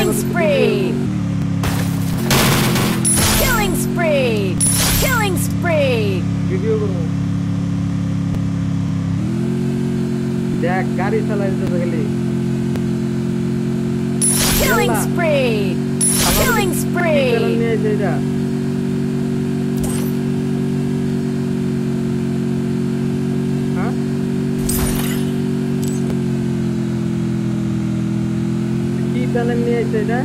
Killing spree! Killing spree! Killing spree! Video করব দেখ গাড়ি চালাইতে গেলে Killing spree! Killing spree! নিয়ে যাইরা হ্যাঁ কি প্যানেল নিয়ে যাইরা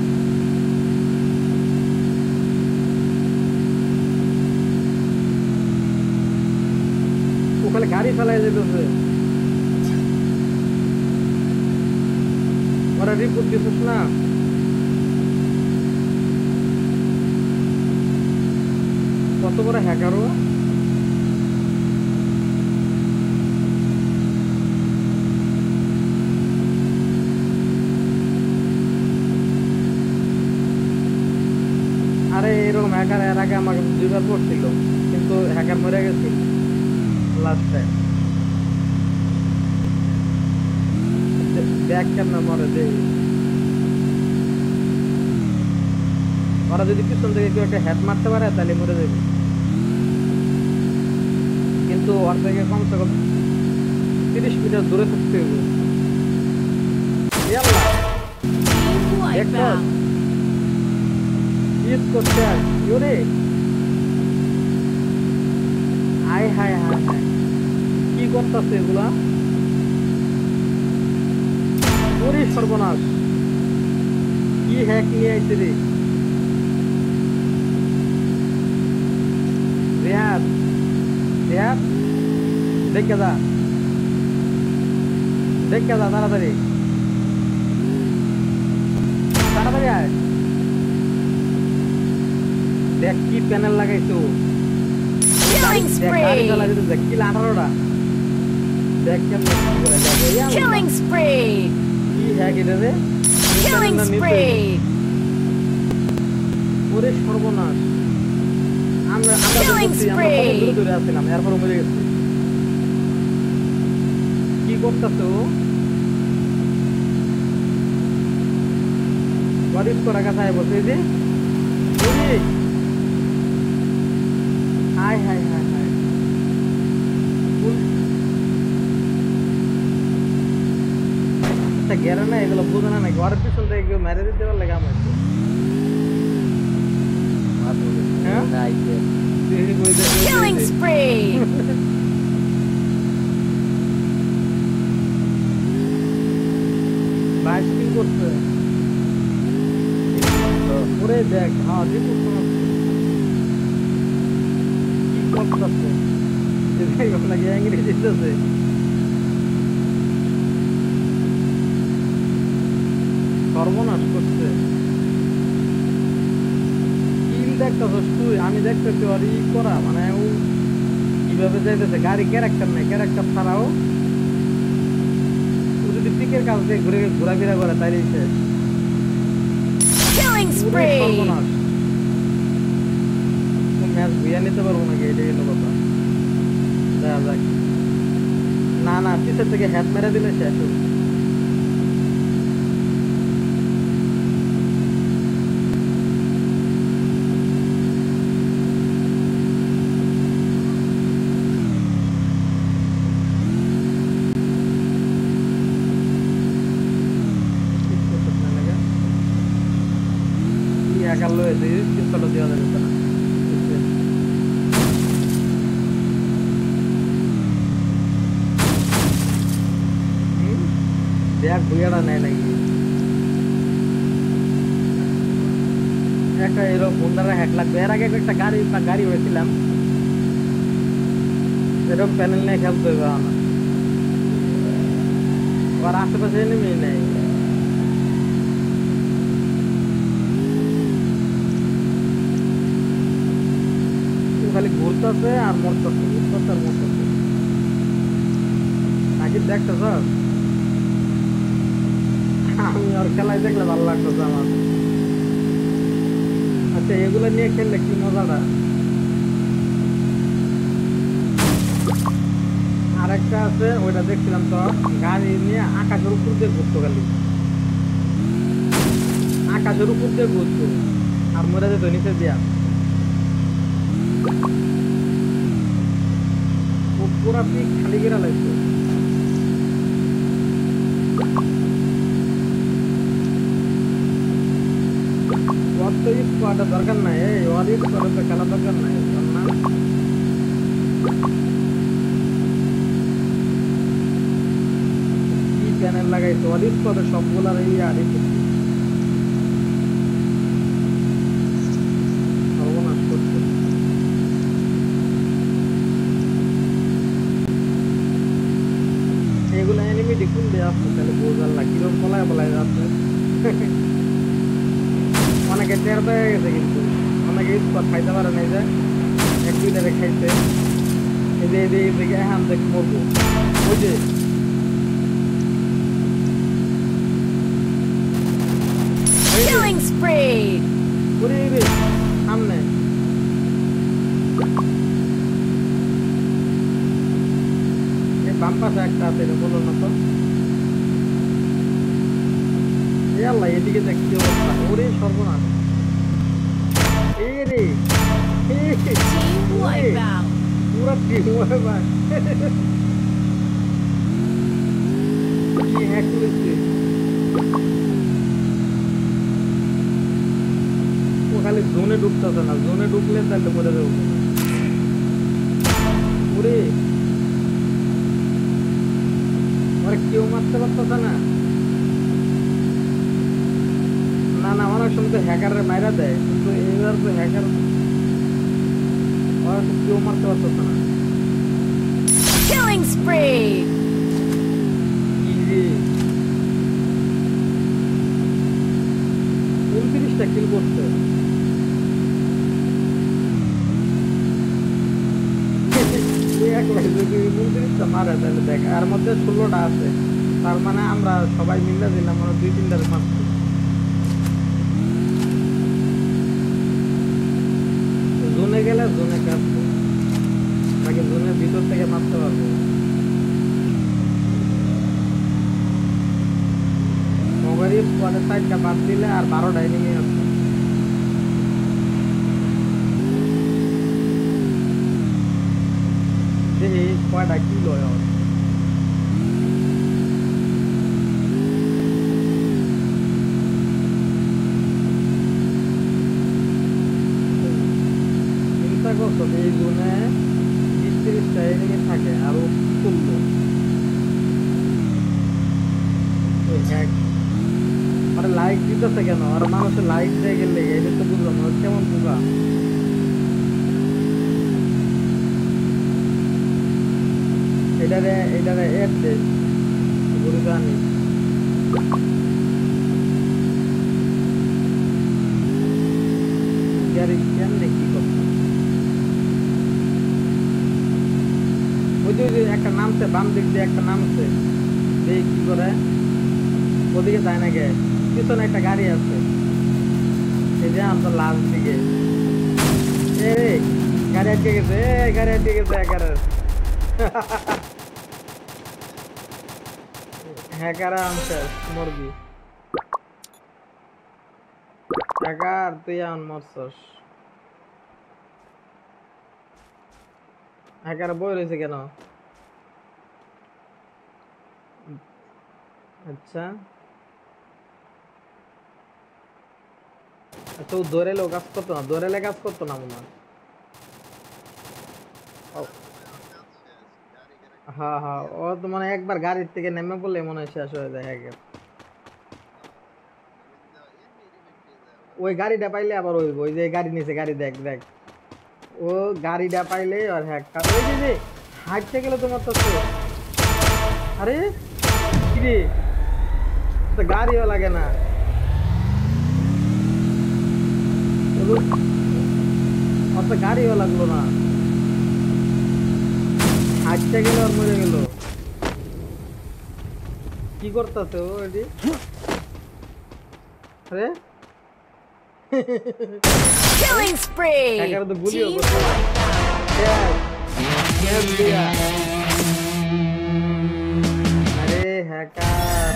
ওখানে গাড়ি চালাই যেতেছে ওরা রিপোর্ট দিছিস না কত বড় হ্যাকারও আরে এরকম হ্যাকার এর আগে আমাকে 2বার পড়ছিল কিন্তু হ্যাকার মরে গেছে লাস্ট টাইম দেখ কেন মরে দেই ওরা যদি পিছন থেকে কেউ একটা হেড মারতে পারে তাহলে মরে যাবে কিন্তু ওর থেকে কমসে কম 30 মিটার দূরে থাকতে হবে Wipeout! ইট করতে আর ইউরে হাই হাই হাই হাই কি করতেছে এগুলা ওরে সর্বনাশ কি হ্যাক নিয়ে আইছে রে রেহাত রেহাত দেখে যা তাড়াতাড়ি তাড়াতাড়ি আয় দেখ কি প্যানেল লাগাইছো Killing spree! দেখ কি 18টা দেখ কেমন করে দেখ Killing spree! কি হ্যাক এটা রে Killing spree! ওরে সর্বনাশ আমরা Killing spree! দূরে আসছিলাম এরপর মরে গেছি কি করতেছে ও বাড়ির করা কাছে বসে যে হাই হাই হাই হাই গেরে না এগুলো বোঝে না নাকি ওর পিছন থেকে কেউ মেরে দিতে পারলে কাম হচ্ছে Killing spree! বাইশ কি করছে ওরে দেখ হ্যাঁ রিপোর্ট কি করতেছে আপনাকে অ্যাংরি দিতেছে সর্বনাশ করছে কিল দেখতেছস তুই আমি দেখতেছি আর ই করা মানে ও কিভাবে যাইতেছে গাড়ি ক্যারেক্টার নাই ক্যারেক্টার ছাড়াও ও যদি পিকের কাছ দিয়ে ঘোরাফেরা করে তাইলে শেষ Killing spree! সর্বনাশ ম্যাচ ভুইয়া নিতে পারবো নাকি এটাই হলো কথা দেখা যাক না না পিছের থেকে হ্যাট মেরে দিলে শেষ হবে একালো হয়েছে পিস্তলটা দেওয়া যাবে না দেখ ভুইয়াটা নেয় নাকি একটা এরকম বন্ধারা হ্যাক লাগবে এর আগে একটা গাড়ি হয়েছিলাম এরকম প্যানেল নিয়ে খেলতে হবে আমার আর আশেপাশে এনিমি নেই খালি ঘুরতেছে আর মরতেছে নাকি দেখতেছ আমি আর খেলায় দেখলে ভালো লাগতেছে আমার আচ্ছা এগুলো নিয়ে খেললে কি মজাটা আরেকটা আছে ওইটা দেখছিলাম তো গাড়ি নিয়ে আকাশের উপর দিয়ে ঘুরতো খালি আকাশ আকাশের উপর দিয়ে ঘুরতো আর মরে যেত নিচে দিয়া পুরা পিক খালি করে লাগতো অত ইউজ করাটা দরকার নাই ওর ইউজ করার তো খেলা দরকার নাই না কি প্যানেল লাগাইতো ওর ইউজ করে সবগুলার এই আর সর্বনাশ করছে এগুলো এনিমি দেখুন দেওয়া আসছে তাহলে বোঝার লাগে কিরকম বলায় যাচ্ছে অনেকে টের পেয়ে গেছে কিন্তু অনেকে ইস্পাত খাইতে পারে নাই যে এক দুইটারে খাইছে এদিকে হ্যাঁ দেখ মরবো ওই যে Killing spree! ওরে রে সামনে এই বাম পাশে একটা আছে বলো না তো আল্লাহ এদিকে দেখ কি অবস্থা ওরে সর্বনাশ এই রে Team wipeout! পুরা টিম ওয়াইপার কি হ্যাক করেছে ও খালি জোনে ঢুকতেছে না জোনে ঢুকলে তাহলে মরে যাবো ওরে ওরে কেউ মারতে পারতেছে না না না অনেক সময় তো হ্যাকারে মাইরা দেয় কিন্তু এইবার তো হ্যাকার ওরা তো কেউ মারতে পারতেছে না Killing spree! কি রে 29টা কিল করছে যদি 29টা মারে তাহলে দেখ আর মধ্যে 16টা আছে তার মানে আমরা সবাই মিলে দিলাম আমরা 2-3টার মারছি জোনে গেলে জোনে কাটবো নাকি জোনের ভিতর থেকে মারতে পারবো মোবাইল স্কোয়াডের সাইডটা বাদ দিলে আর 12টা এনিমি আছে দেখি কয়টা কি লয় এই জোনে 20-30টা এনিমি থাকে আরো তুললো মানে লাইক দিতেছে কেন আর মানুষের লাইক দিয়ে গেলে এটা তো বুঝলাম না কেমন পোকা এটারে এড দে ঘুরে জানি গাড়ি কেমনে কি করছে ওই যে একটা নামছে বাম দিক দিয়ে একটা নামছে দেখ কি করে ওদিকে যায় না গে পিছনে একটা গাড়ি আছে এই যে আমরা লাস্ট দিকে এ রে গাড়ি আটকে গেছে গাড়ি আটকে গেছে হ্যাকারা আনছে মুরগি হ্যাকার তুই আন মরছস হ্যাকার বই রয়েছে কেন আচ্ছা তো ধরে লো কাজ করতো না ধরে লে কাজ করতো না মনে হয় হ্যাঁ হ্যাঁ ও তো মানে একবার গাড়ির থেকে নেমে পড়লে মনে হয় শেষ হয়ে যায় হ্যাকার ওই গাড়িটা পাইলে আবার ওই যে গাড়ি নিচে গাড়ি দেখ দেখ ও গাড়িটা পাইলে আর হ্যাকার ওই যে হাঁটতে গেলে তোমার তো আরে কি রে তো গাড়িও লাগে না অত গাড়িও লাগলো না হাঁটতে গেল আর মরে গেল কি করতেছে ও এটি আরে Killing spree! হ্যাকার তো গুলিও Team করছে wipeout! আরে হ্যাকার